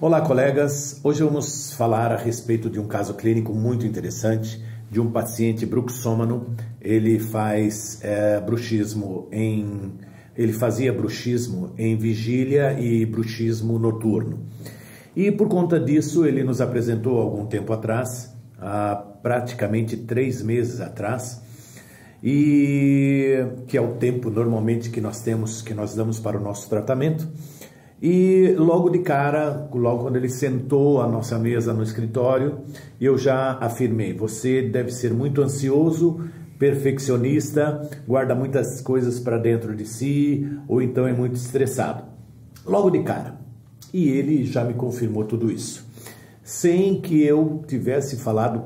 Olá, colegas. Hoje vamos falar a respeito de um caso clínico muito interessante de um paciente bruxômano. Ele fazia bruxismo em vigília e bruxismo noturno. E por conta disso, ele nos apresentou algum tempo atrás, há praticamente 3 meses atrás, e que é o tempo normalmente que nós damos para o nosso tratamento. E logo de cara, logo quando ele sentou à nossa mesa no escritório, eu já afirmei: você deve ser muito ansioso, perfeccionista, guarda muitas coisas para dentro de si, ou então é muito estressado. Logo de cara. E ele já me confirmou tudo isso, sem que eu tivesse falado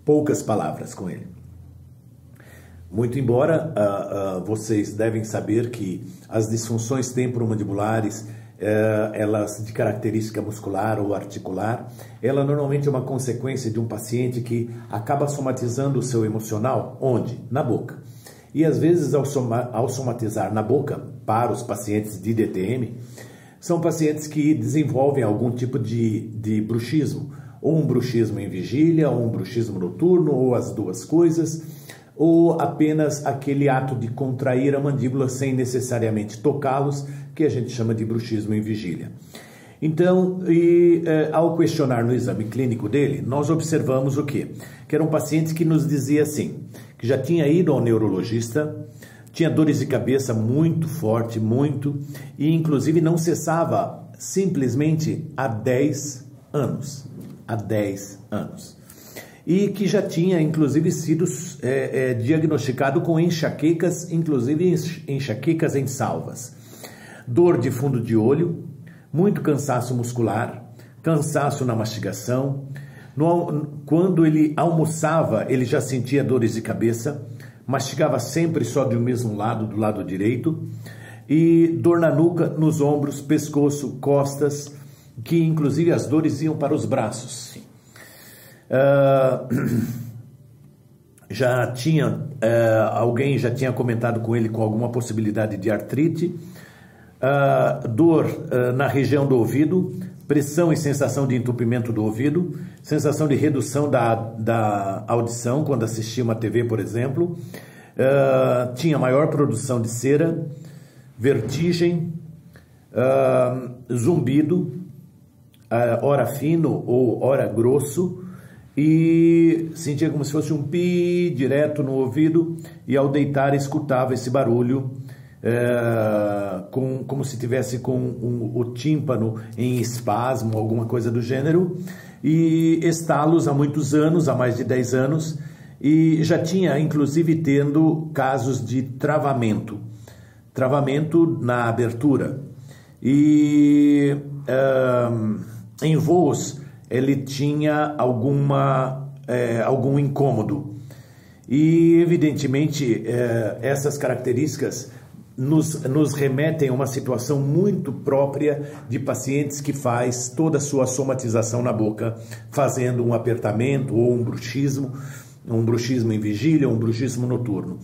poucas palavras com ele. Muito embora vocês devem saber que as disfunções temporomandibulares, elas de característica muscular ou articular, ela normalmente é uma consequência de um paciente que acaba somatizando o seu emocional, onde? Na boca. E às vezes ao somatizar na boca, para os pacientes de DTM, são pacientes que desenvolvem algum tipo de bruxismo, ou um bruxismo em vigília, ou um bruxismo noturno, ou as duas coisas, ou apenas aquele ato de contrair a mandíbula sem necessariamente tocá-los, que a gente chama de bruxismo em vigília. Então, ao questionar no exame clínico dele, nós observamos o quê? Que era um paciente que nos dizia assim, que já tinha ido ao neurologista, tinha dores de cabeça muito forte, e inclusive não cessava simplesmente há 10 anos. Há 10 anos. E que já tinha, inclusive, sido diagnosticado com enxaquecas, inclusive enxaquecas em salvas. Dor de fundo de olho, muito cansaço muscular, cansaço na mastigação. Quando ele almoçava, ele já sentia dores de cabeça, mastigava sempre só do mesmo lado, do lado direito, e dor na nuca, nos ombros, pescoço, costas, que inclusive as dores iam para os braços. Alguém já tinha comentado com ele com alguma possibilidade de artrite, dor na região do ouvido, pressão e sensação de entupimento do ouvido, sensação de redução da audição quando assistia uma TV, por exemplo, tinha maior produção de cera, vertigem, zumbido, ora fino ou ora grosso, e sentia como se fosse um pi direto no ouvido, e ao deitar escutava esse barulho, como se tivesse com o tímpano em espasmo, alguma coisa do gênero, e estalos há muitos anos, há mais de 10 anos, e já tinha inclusive tendo casos de travamento na abertura, e em voos ele tinha algum incômodo, e evidentemente essas características nos remetem a uma situação muito própria de pacientes que faz toda a sua somatização na boca, fazendo um apertamento ou um bruxismo em vigília, um bruxismo noturno.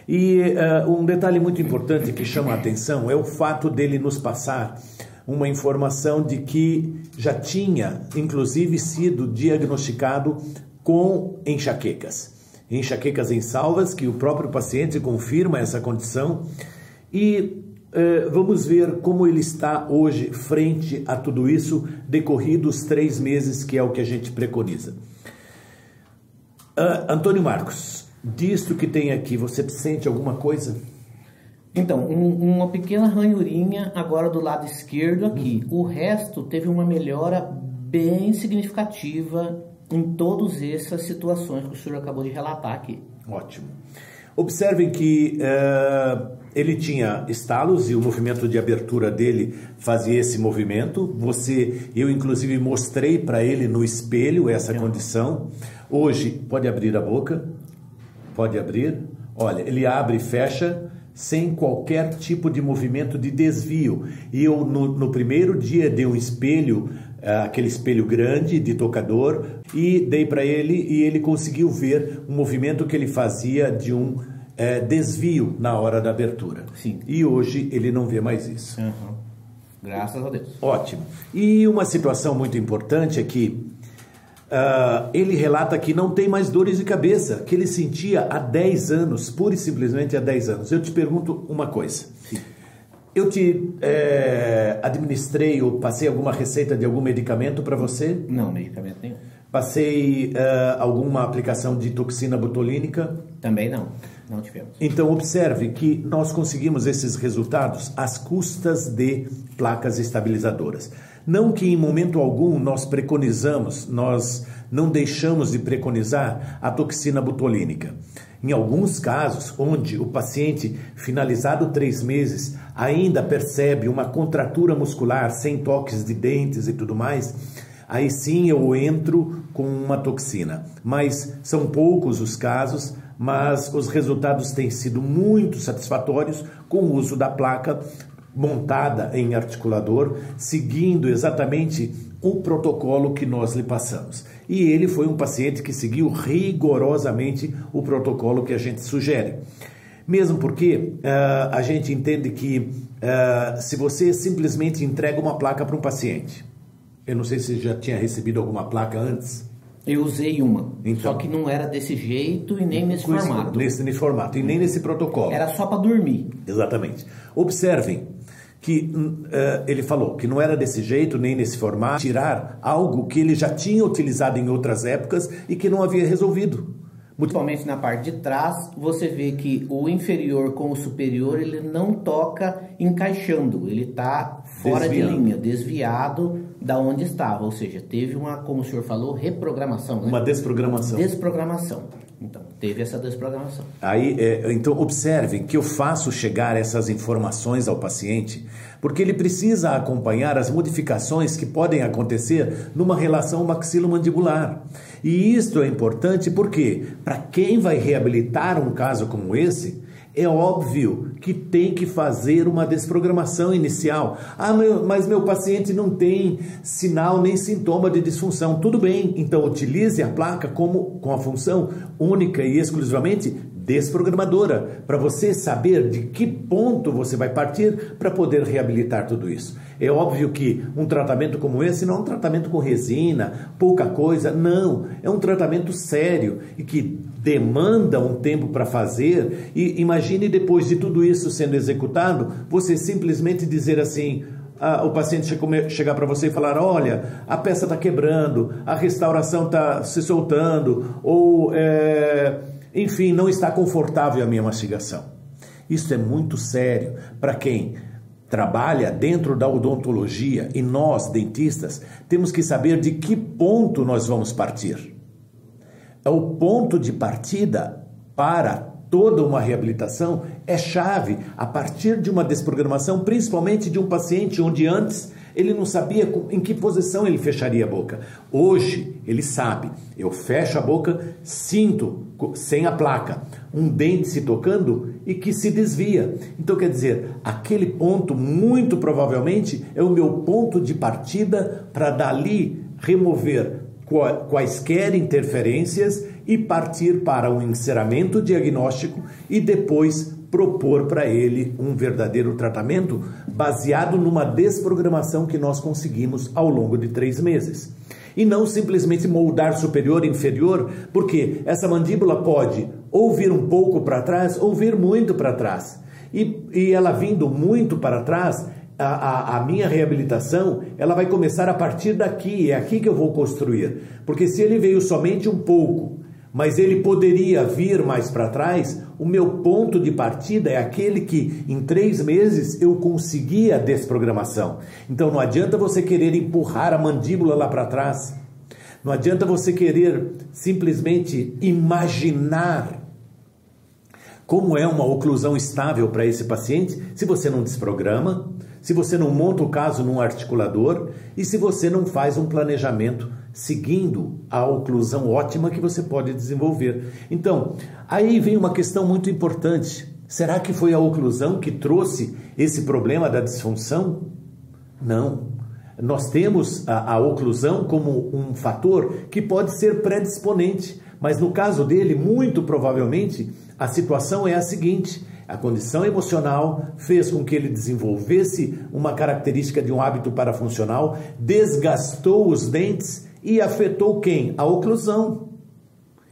E um detalhe muito importante que chama a atenção é o fato dele nos passar uma informação de que já tinha, inclusive, sido diagnosticado com enxaquecas em salvas, que o próprio paciente confirma essa condição. E vamos ver como ele está hoje frente a tudo isso, decorridos 3 meses, que é o que a gente preconiza. Antônio Marcos, disto que tem aqui, você sente alguma coisa? Então, uma pequena ranhurinha agora do lado esquerdo aqui. O resto teve uma melhora bem significativa em todas essas situações que o senhor acabou de relatar aqui. Ótimo. Observem que ele tinha estalos e o movimento de abertura dele fazia esse movimento. Eu inclusive mostrei para ele no espelho essa condição. Hoje, pode abrir a boca? Pode abrir. Olha, ele abre e fecha sem qualquer tipo de movimento de desvio. E eu, no primeiro dia, dei um espelho, aquele espelho grande de tocador, e dei para ele, e ele conseguiu ver o movimento que ele fazia de um desvio na hora da abertura. Sim. E hoje ele não vê mais isso. Uhum. Graças a Deus. Ótimo. E uma situação muito importante é que ele relata que não tem mais dores de cabeça, que ele sentia há 10 anos, pura e simplesmente há 10 anos. Eu te pergunto uma coisa. Sim. Eu te administrei ou passei alguma receita de algum medicamento para você? Não, medicamento nenhum. Passei alguma aplicação de toxina botulínica? Também não, não tivemos. Então observe que nós conseguimos esses resultados às custas de placas estabilizadoras. Não que em momento algum nós preconizamos, nós não deixamos de preconizar a toxina botulínica. Em alguns casos, onde o paciente, finalizado 3 meses, ainda percebe uma contratura muscular sem toques de dentes e tudo mais, aí sim eu entro com uma toxina. Mas são poucos os casos, mas os resultados têm sido muito satisfatórios com o uso da placa montada em articulador, seguindo exatamente o protocolo que nós lhe passamos. E ele foi um paciente que seguiu rigorosamente o protocolo que a gente sugere. Mesmo porque a gente entende que se você simplesmente entrega uma placa para um paciente, eu não sei se já tinha recebido alguma placa antes. Eu usei uma, então, só que não era desse jeito e nem nesse formato. Nesse formato e nem nesse protocolo. Era só para dormir. Exatamente. Observem que ele falou que não era desse jeito, nem nesse formato, tirar algo que ele já tinha utilizado em outras épocas e que não havia resolvido. Principalmente na parte de trás, você vê que o inferior com o superior, ele não toca encaixando, ele está fora de linha, desviado da onde estava, ou seja, teve uma, como o senhor falou, reprogramação. Né? Uma desprogramação. Desprogramação. Então, teve essa desprogramação. Aí, então, observem que eu faço chegar essas informações ao paciente, porque ele precisa acompanhar as modificações que podem acontecer numa relação maxilomandibular. E isto é importante porque, para quem vai reabilitar um caso como esse, é óbvio que tem que fazer uma desprogramação inicial. Mas meu paciente não tem sinal nem sintoma de disfunção. Tudo bem, então utilize a placa com a função única e exclusivamente desprogramadora, para você saber de que ponto você vai partir para poder reabilitar tudo isso. É óbvio que um tratamento como esse não é um tratamento com resina, pouca coisa, não. É um tratamento sério e que demanda um tempo para fazer. E imagine depois de tudo isso sendo executado, você simplesmente dizer assim, o paciente chegar para você e falar, olha, a peça está quebrando, a restauração está se soltando, ou enfim, não está confortável a minha mastigação. Isso é muito sério para quem trabalha dentro da odontologia, e nós, dentistas, temos que saber de que ponto nós vamos partir. O ponto de partida para toda uma reabilitação é chave a partir de uma desprogramação, principalmente de um paciente onde antes ele não sabia em que posição ele fecharia a boca. Hoje ele sabe, eu fecho a boca, sinto sem a placa um dente se tocando e que se desvia. Então quer dizer, aquele ponto muito provavelmente é o meu ponto de partida para dali remover quaisquer interferências e partir para um encerramento diagnóstico e depois propor para ele um verdadeiro tratamento baseado numa desprogramação que nós conseguimos ao longo de 3 meses. E não simplesmente moldar superior e inferior, porque essa mandíbula pode ou vir um pouco para trás ou vir muito para trás. E ela vindo muito para trás, a minha reabilitação, ela vai começar a partir daqui, é aqui que eu vou construir. Porque se ele veio somente um pouco, mas ele poderia vir mais para trás, o meu ponto de partida é aquele que em 3 meses eu consegui a desprogramação. Então não adianta você querer empurrar a mandíbula lá para trás, não adianta você querer simplesmente imaginar como é uma oclusão estável para esse paciente se você não desprograma, se você não monta o caso num articulador e se você não faz um planejamento seguindo a oclusão ótima que você pode desenvolver. Então, aí vem uma questão muito importante. Será que foi a oclusão que trouxe esse problema da disfunção? Não. Nós temos a oclusão como um fator que pode ser predisponente, mas no caso dele, muito provavelmente, a situação é a seguinte: A condição emocional fez com que ele desenvolvesse uma característica de um hábito parafuncional, desgastou os dentes e afetou quem? A oclusão.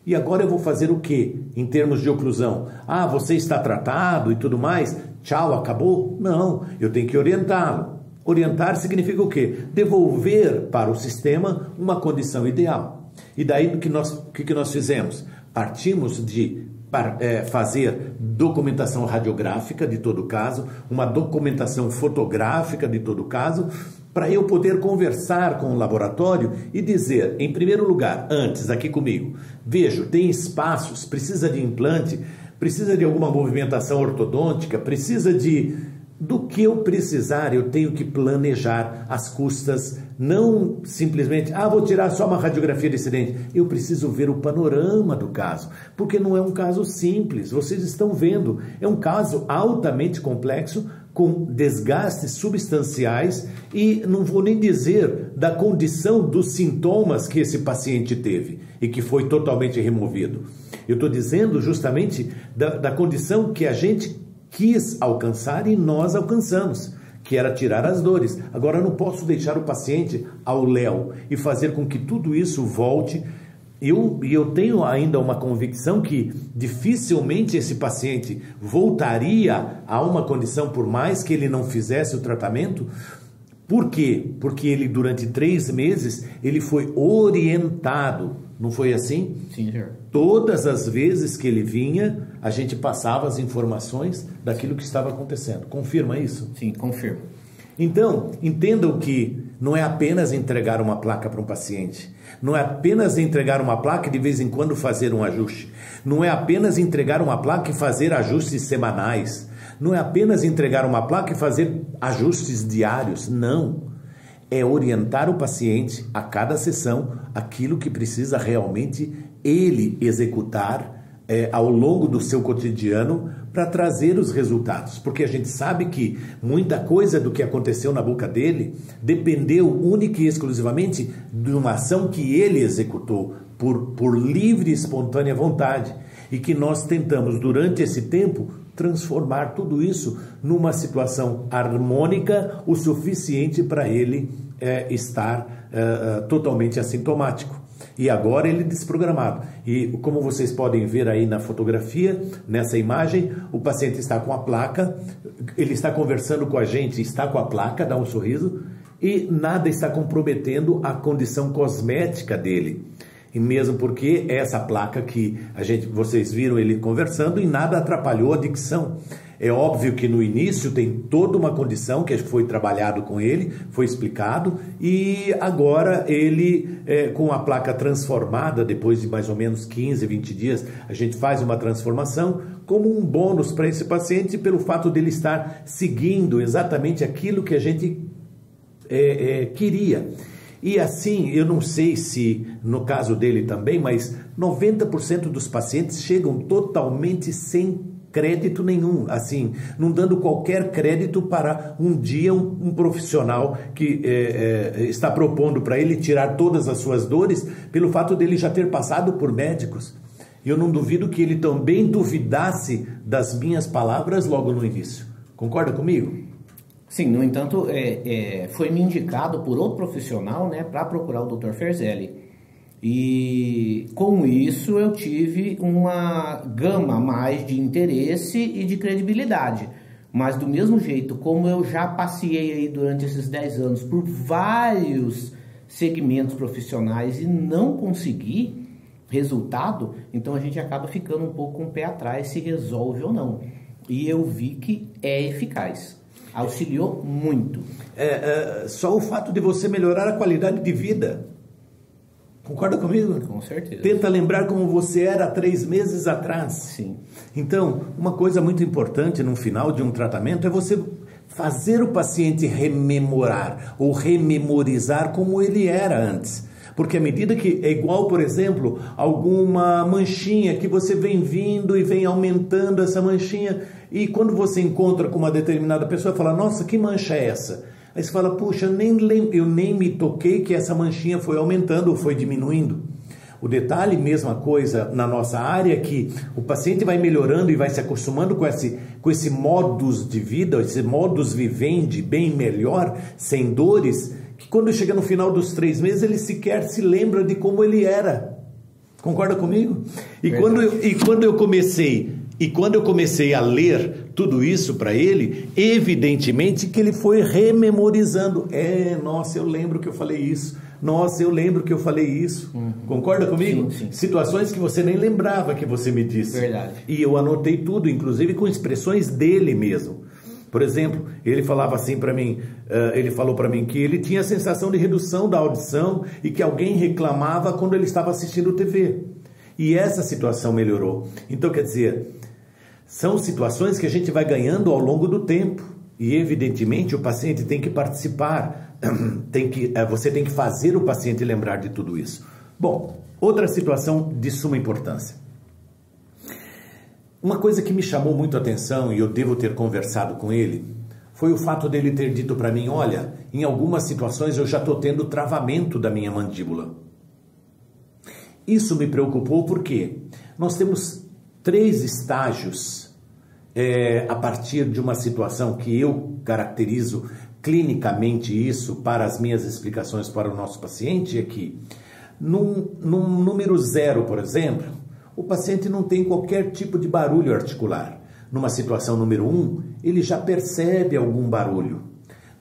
E agora eu vou fazer o quê em termos de oclusão? Ah, você está tratado e tudo mais? Tchau, acabou? Não, eu tenho que orientá-lo. Orientar significa o quê? Devolver para o sistema uma condição ideal. E daí o que nós fizemos? Partimos de fazer documentação radiográfica de todo caso, uma documentação fotográfica de todo caso, para eu poder conversar com o laboratório e dizer, em primeiro lugar, antes, aqui comigo, vejo, tem espaços, precisa de implante, precisa de alguma movimentação ortodôntica, precisa do que eu precisar, eu tenho que planejar as custas, não simplesmente, vou tirar só uma radiografia desse dente. Eu preciso ver o panorama do caso, porque não é um caso simples, vocês estão vendo, é um caso altamente complexo, com desgastes substanciais e não vou nem dizer da condição dos sintomas que esse paciente teve e que foi totalmente removido. Eu estou dizendo justamente da condição que a gente quis alcançar e nós alcançamos, que era tirar as dores. Agora eu não posso deixar o paciente ao léu e fazer com que tudo isso volte. Eu tenho ainda uma convicção que dificilmente esse paciente voltaria a uma condição por mais que ele não fizesse o tratamento. Por quê? Porque ele durante 3 meses ele foi orientado, não foi assim? Sim, senhor. Todas as vezes que ele vinha, a gente passava as informações daquilo que estava acontecendo. Confirma isso? Sim, confirmo. Então, entendam que não é apenas entregar uma placa para um paciente, não é apenas entregar uma placa e de vez em quando fazer um ajuste, não é apenas entregar uma placa e fazer ajustes semanais, não é apenas entregar uma placa e fazer ajustes diários, não. É orientar o paciente a cada sessão aquilo que precisa realmente ele executar ao longo do seu cotidiano para trazer os resultados, porque a gente sabe que muita coisa do que aconteceu na boca dele dependeu única e exclusivamente de uma ação que ele executou por livre e espontânea vontade e que nós tentamos durante esse tempo transformar tudo isso numa situação harmônica o suficiente para ele estar totalmente assintomático. E agora ele desprogramado. E como vocês podem ver aí na fotografia, nessa imagem, o paciente está com a placa, ele está conversando com a gente, está com a placa, dá um sorriso, e nada está comprometendo a condição cosmética dele. E mesmo porque essa placa que vocês viram ele conversando e nada atrapalhou a dicção. É óbvio que no início tem toda uma condição que foi trabalhado com ele, foi explicado, e agora ele, com a placa transformada, depois de mais ou menos 15, 20 dias, a gente faz uma transformação como um bônus para esse paciente pelo fato dele estar seguindo exatamente aquilo que a gente queria. E assim, eu não sei se no caso dele também, mas 90% dos pacientes chegam totalmente sem crédito nenhum, assim, não dando qualquer crédito para um dia um profissional que está propondo para ele tirar todas as suas dores pelo fato dele já ter passado por médicos. Eu não duvido que ele também duvidasse das minhas palavras logo no início. Concorda comigo? Sim, no entanto, foi me indicado por outro profissional, né, para procurar o Dr. Ferzelli. E com isso eu tive uma gama a mais de interesse e de credibilidade. Mas do mesmo jeito, como eu já passei aí durante esses 10 anos por vários segmentos profissionais e não consegui resultado, então a gente acaba ficando um pouco com o pé atrás se resolve ou não. E eu vi que é eficaz. Auxiliou muito. Só o fato de você melhorar a qualidade de vida. Concorda comigo? Com certeza. Tenta lembrar como você era 3 meses atrás. Sim. Então, uma coisa muito importante no final de um tratamento é você fazer o paciente rememorar ou rememorizar como ele era antes. Porque à medida que é igual, por exemplo, alguma manchinha que você vem vindo e vem aumentando essa manchinha, e quando você encontra com uma determinada pessoa, fala, nossa, que mancha é essa? Aí você fala, puxa, eu nem me toquei que essa manchinha foi aumentando ou foi diminuindo. O detalhe, mesma coisa na nossa área, que o paciente vai melhorando e vai se acostumando com com esse modus de vida, esse modus vivendi bem melhor, sem dores, que quando chega no final dos 3 meses ele sequer se lembra de como ele era. Concorda comigo? E quando eu comecei a ler tudo isso para ele, evidentemente que ele foi rememorizando. Nossa, eu lembro que eu falei isso. Nossa, eu lembro que eu falei isso. Concorda comigo? Sim. Situações que você nem lembrava que você me disse. Verdade. E eu anotei tudo, inclusive com expressões dele mesmo. Por exemplo, ele falava assim para mim, ele falou para mim que ele tinha a sensação de redução da audição e que alguém reclamava quando ele estava assistindo TV. E essa situação melhorou. Então, quer dizer, são situações que a gente vai ganhando ao longo do tempo. E, evidentemente, o paciente tem que participar, você tem que fazer o paciente lembrar de tudo isso. Bom, outra situação de suma importância. Uma coisa que me chamou muito a atenção, e eu devo ter conversado com ele, foi o fato dele ter dito para mim, olha, em algumas situações eu já estou tendo travamento da minha mandíbula. Isso me preocupou porque nós temos 3 estágios a partir de uma situação que eu caracterizo clinicamente isso para as minhas explicações para o nosso paciente, é que num número 0, por exemplo, o paciente não tem qualquer tipo de barulho articular. Numa situação número 1, ele já percebe algum barulho.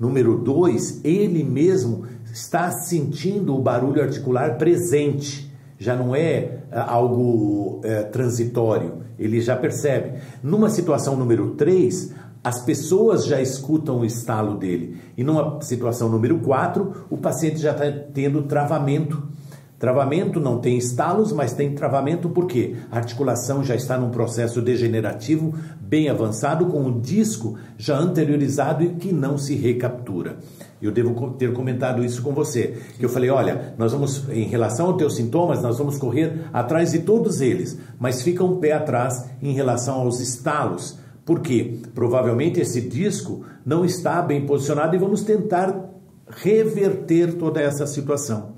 Número 2, ele mesmo está sentindo o barulho articular presente. Já não é algo transitório, ele já percebe. Numa situação número 3, as pessoas já escutam o estalo dele. E numa situação número 4, o paciente já está tendo travamento. Travamento não tem estalos, mas tem travamento porque a articulação já está num processo degenerativo bem avançado, com o disco já anteriorizado e que não se recaptura. Eu devo ter comentado isso com você, que eu falei, olha, nós vamos, em relação aos teus sintomas, nós vamos correr atrás de todos eles, mas fica um pé atrás em relação aos estalos, porque provavelmente esse disco não está bem posicionado e vamos tentar reverter toda essa situação.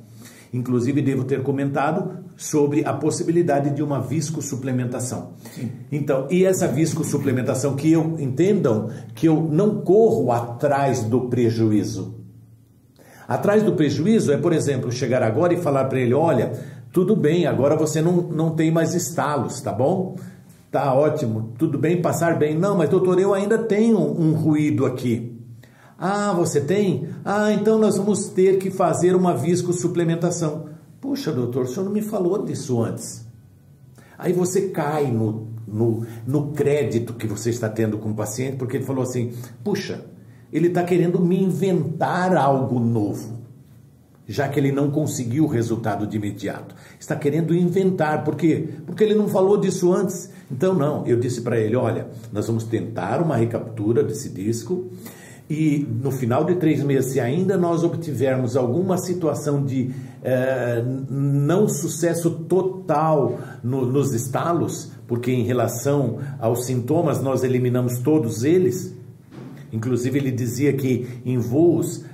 Inclusive, devo ter comentado sobre a possibilidade de uma viscosuplementação. Então, e essa viscosuplementação, que entendam que eu não corro atrás do prejuízo. Atrás do prejuízo é, por exemplo, chegar agora e falar para ele, olha, tudo bem, agora você não tem mais estalos, tá bom? Tá ótimo, tudo bem, passar bem. Não, mas doutor, eu ainda tenho um ruído aqui. Ah, você tem? Ah, então nós vamos ter que fazer uma viscosuplementação. Puxa, doutor, o senhor não me falou disso antes. Aí você cai no crédito que você está tendo com o paciente, porque ele falou assim, puxa, ele está querendo me inventar algo novo, já que ele não conseguiu o resultado de imediato. Está querendo inventar, por quê? Porque ele não falou disso antes. Então não, eu disse para ele, olha, nós vamos tentar uma recaptura desse disco, e no final de 3 meses, se ainda nós obtivermos alguma situação de não sucesso total nos estalos, porque em relação aos sintomas nós eliminamos todos eles, inclusive ele dizia que em voos,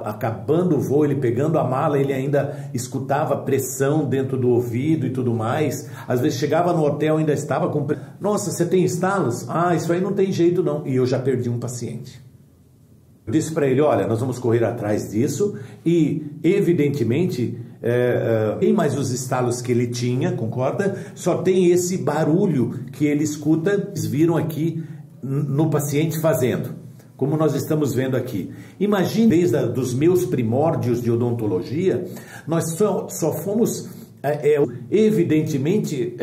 acabando o voo, ele pegando a mala, ele ainda escutava pressão dentro do ouvido e tudo mais, às vezes chegava no hotel ainda estava com nossa, você tem estalos? Ah, isso aí não tem jeito não, e eu já perdi um paciente. Eu disse para ele, olha, nós vamos correr atrás disso e, evidentemente, tem mais os estalos que ele tinha, concorda? Só tem esse barulho que ele escuta, eles viram aqui no paciente fazendo, como nós estamos vendo aqui. Imagine, desde os meus primórdios de odontologia, nós só fomos, evidentemente,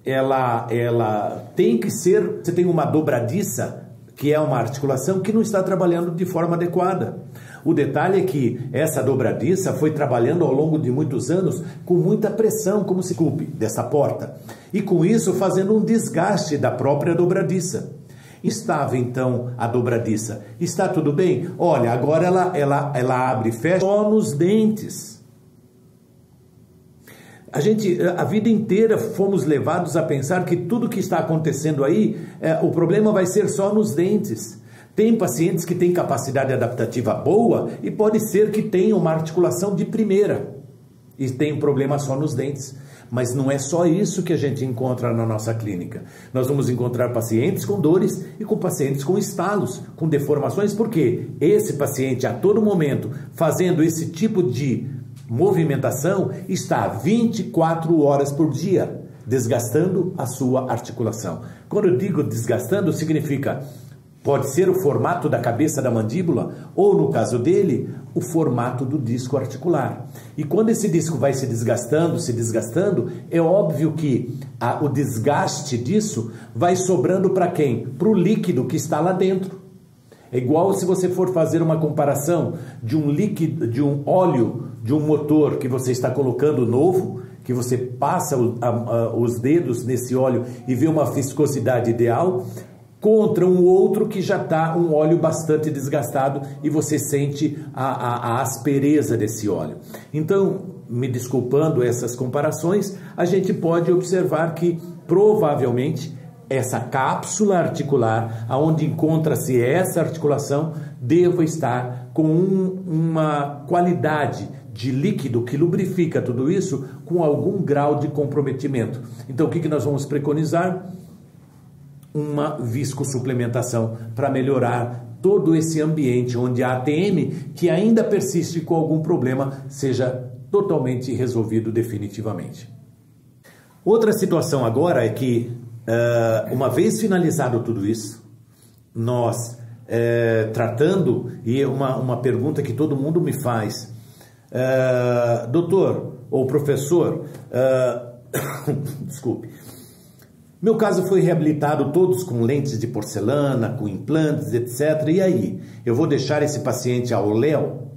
ela tem que ser, você tem uma dobradiça, que é uma articulação que não está trabalhando de forma adequada. O detalhe é que essa dobradiça foi trabalhando ao longo de muitos anos com muita pressão, como se culpe, dessa porta. E com isso fazendo um desgaste da própria dobradiça. Estava então a dobradiça. Está tudo bem? Olha, agora ela abre e fecha só nos dentes. A vida inteira fomos levados a pensar que tudo que está acontecendo aí, o problema vai ser só nos dentes. Tem pacientes que têm capacidade adaptativa boa e pode ser que tenham uma articulação de primeira e tem um problema só nos dentes. Mas não é só isso que a gente encontra na nossa clínica. Nós vamos encontrar pacientes com dores e com pacientes com estalos, com deformações, porque esse paciente, a todo momento, fazendo esse tipo de movimentação, está 24 horas por dia, desgastando a sua articulação. Quando eu digo desgastando, significa... Pode ser o formato da cabeça da mandíbula ou, no caso dele, o formato do disco articular. E quando esse disco vai se desgastando, é óbvio que o desgaste disso vai sobrando para quem? Para o líquido que está lá dentro. É igual se você for fazer uma comparação de um líquido, de um óleo, de um motor que você está colocando novo, que você passa os dedos nesse óleo e vê uma viscosidade ideal, contra um outro que já está um óleo bastante desgastado e você sente a aspereza desse óleo. Então, me desculpando essas comparações, a gente pode observar que provavelmente essa cápsula articular, aonde encontra-se essa articulação, deva estar com uma qualidade de líquido que lubrifica tudo isso com algum grau de comprometimento. Então, o que nós vamos preconizar? Uma viscosuplementação para melhorar todo esse ambiente onde a ATM, que ainda persiste com algum problema, seja totalmente resolvido definitivamente. Outra situação agora é que, uma vez finalizado tudo isso, nós tratando, e uma pergunta que todo mundo me faz, doutor ou professor, desculpe, meu caso foi reabilitado todos com lentes de porcelana, com implantes, etc. E aí, eu vou deixar esse paciente ao léu?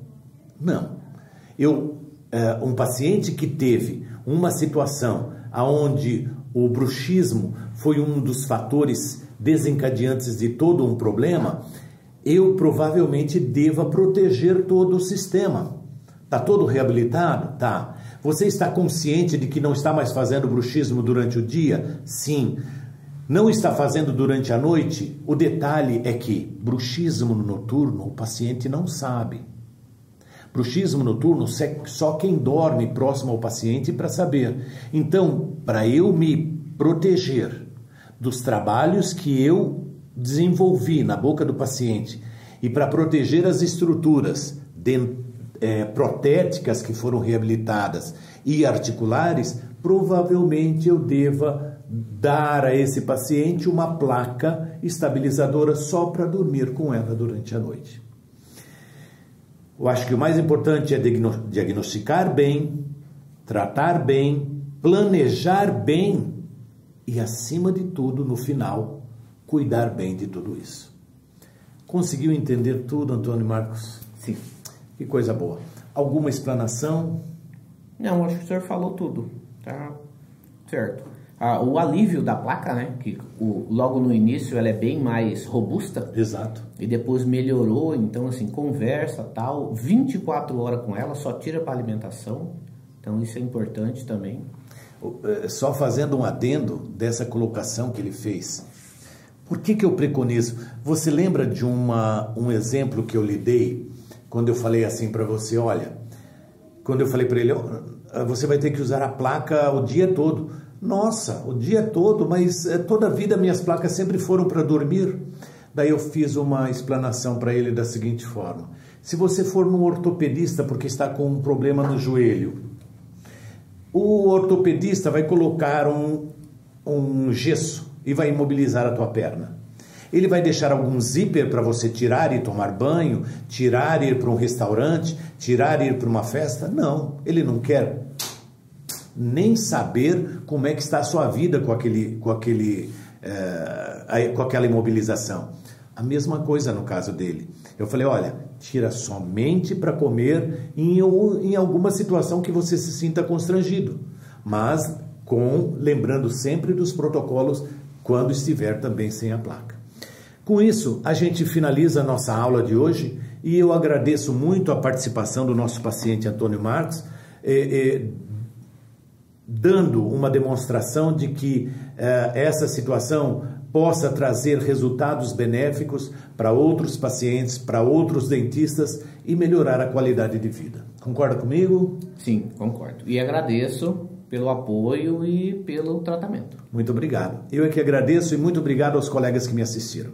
Não. Um paciente que teve uma situação onde o bruxismo foi um dos fatores desencadeantes de todo um problema, eu provavelmente deva proteger todo o sistema. Está todo reabilitado? Tá. Você está consciente de que não está mais fazendo bruxismo durante o dia? Sim. Não está fazendo durante a noite? O detalhe é que bruxismo noturno o paciente não sabe. Bruxismo noturno só quem dorme próximo ao paciente para saber. Então, para eu me proteger dos trabalhos que eu desenvolvi na boca do paciente e para proteger as estruturas protéticas que foram reabilitadas e articulares, provavelmente eu deva dar a esse paciente uma placa estabilizadora só para dormir com ela durante a noite. Eu acho que o mais importante é diagnosticar bem, tratar bem, planejar bem e, acima de tudo, no final, cuidar bem de tudo isso. Conseguiu entender tudo, Antônio Marcos? Sim. Que coisa boa. Alguma explanação? Não, acho que o senhor falou tudo. Tá certo. O alívio da placa, né? Que logo no início ela é bem mais robusta. Exato. E depois melhorou, então assim, conversa, tal. 24 horas com ela, só tira para alimentação. Então isso é importante também. Só fazendo um adendo dessa colocação que ele fez. Por que eu preconizo? Você lembra de um exemplo que eu lhe dei? Quando eu falei assim para você, olha, quando eu falei para ele, você vai ter que usar a placa o dia todo. Nossa, o dia todo, mas toda a vida minhas placas sempre foram para dormir. Daí eu fiz uma explanação para ele da seguinte forma. Se você for num ortopedista porque está com um problema no joelho, o ortopedista vai colocar um gesso e vai imobilizar a tua perna. Ele vai deixar algum zíper para você tirar e tomar banho, tirar e ir para um restaurante, tirar e ir para uma festa? Não, ele não quer nem saber como é que está a sua vida com aquela imobilização. A mesma coisa no caso dele. Eu falei, olha, tira somente para comer em alguma situação que você se sinta constrangido, mas lembrando sempre dos protocolos quando estiver também sem a placa. Com isso, a gente finaliza a nossa aula de hoje e eu agradeço muito a participação do nosso paciente Antônio Marcos, dando uma demonstração de que essa situação possa trazer resultados benéficos para outros pacientes, para outros dentistas e melhorar a qualidade de vida. Concorda comigo? Sim, concordo. E agradeço pelo apoio e pelo tratamento. Muito obrigado. Eu é que agradeço e muito obrigado aos colegas que me assistiram.